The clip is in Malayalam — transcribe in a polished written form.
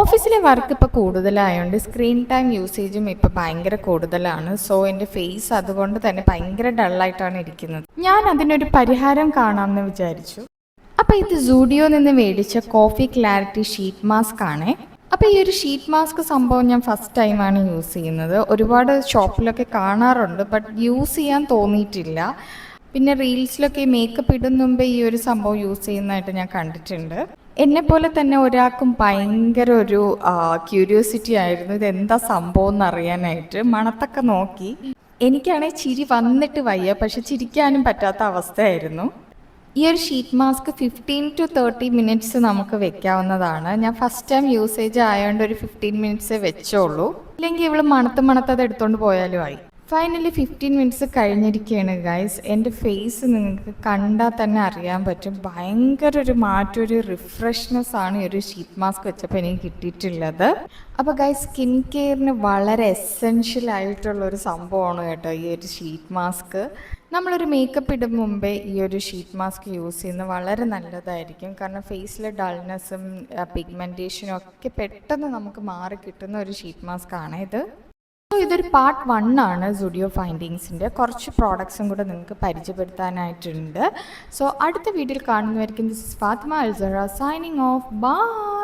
ഓഫീസിലെ വർക്ക് ഇപ്പോൾ കൂടുതലായതുകൊണ്ട് സ്ക്രീൻ ടൈം യൂസേജും ഇപ്പോൾ ഭയങ്കര കൂടുതലാണ്. സോ എൻ്റെ ഫേസ് അതുകൊണ്ട് തന്നെ ഭയങ്കര ഡള്ളായിട്ടാണ് ഇരിക്കുന്നത്. ഞാൻ അതിനൊരു പരിഹാരം കാണാമെന്ന് വിചാരിച്ചു. അപ്പോൾ ഇത് സൂഡിയോ നിന്ന് മേടിച്ച കോഫി ക്ലാരിറ്റി ഷീറ്റ് മാസ്ക് ആണേ. അപ്പോൾ ഈ ഒരു ഷീറ്റ് മാസ്ക് സംഭവം ഞാൻ ഫസ്റ്റ് ടൈമാണ് യൂസ് ചെയ്യുന്നത്. ഒരുപാട് ഷോപ്പിലൊക്കെ കാണാറുണ്ട്, ബട്ട് യൂസ് ചെയ്യാൻ തോന്നിയിട്ടില്ല. പിന്നെ റീൽസിലൊക്കെ മേക്കപ്പ് ഇടുന്ന മുമ്പേ ഈ ഒരു സംഭവം യൂസ് ചെയ്യുന്നതായിട്ട് ഞാൻ കണ്ടിട്ടുണ്ട്. എന്നെപ്പോലെ തന്നെ ഒരാൾക്കും ഭയങ്കര ഒരു ക്യൂരിയോസിറ്റി ആയിരുന്നു ഇതെന്താ സംഭവം എന്നറിയാനായിട്ട്. മണത്തൊക്കെ നോക്കി. എനിക്കാണെങ്കിൽ ചിരി വന്നിട്ട് വയ്യ, പക്ഷെ ചിരിക്കാനും പറ്റാത്ത അവസ്ഥയായിരുന്നു. ഈ ഒരു ഷീറ്റ് മാസ്ക് 15 to 30 മിനിറ്റ്സ് നമുക്ക് വെക്കാവുന്നതാണ്. ഞാൻ ഫസ്റ്റ് ടൈം യൂസേജ് ആയതുകൊണ്ട് ഒരു 15 മിനിറ്റ്സേ വെച്ചോളൂ. ഇല്ലെങ്കിൽ ഇവള് മണത്ത് എടുത്തോണ്ട് പോയാലും ആയി. ഫൈനലി 15 മിനിറ്റ്സ് കഴിഞ്ഞിരിക്കുകയാണ് ഗൈസ്. എൻ്റെ ഫേസ് നിങ്ങൾക്ക് കണ്ടാൽ തന്നെ അറിയാൻ പറ്റും. ഭയങ്കര ഒരു മാറ്റം, ഒരു റിഫ്രഷ്നെസ് ആണ് ഈ ഒരു ഷീറ്റ് മാസ്ക് വെച്ചപ്പോൾ എനിക്ക് കിട്ടിയിട്ടുള്ളത്. അപ്പോൾ ഗൈസ്, സ്കിൻ കെയറിന് വളരെ എസെൻഷ്യൽ ആയിട്ടുള്ളൊരു സംഭവമാണ് കേട്ടോ ഈ ഒരു ഷീറ്റ് മാസ്ക്. നമ്മളൊരു മേക്കപ്പ് ഇടും മുമ്പേ ഈ ഒരു ഷീറ്റ് മാസ്ക് യൂസ് ചെയ്യുന്നത് വളരെ നല്ലതായിരിക്കും. കാരണം ഫേസിലെ ഡൾനെസ്സും പിഗ്മെൻറ്റേഷനും ഒക്കെ പെട്ടെന്ന് നമുക്ക് മാറി കിട്ടുന്ന ഒരു ഷീറ്റ് മാസ്ക് ആണ് ഇത്. ഇതൊരു പാർട്ട് 1 ആണ് സുഡിയോ ഫൈൻഡിങ്സിൻ്റെ. കുറച്ച് പ്രോഡക്ട്സും കൂടെ നിങ്ങൾക്ക് പരിചയപ്പെടുത്താനായിട്ടുണ്ട്. സോ അടുത്ത വീഡിയോയിൽ കാണുന്നവരിക്കും. This is Fathima Alsara signing off. By.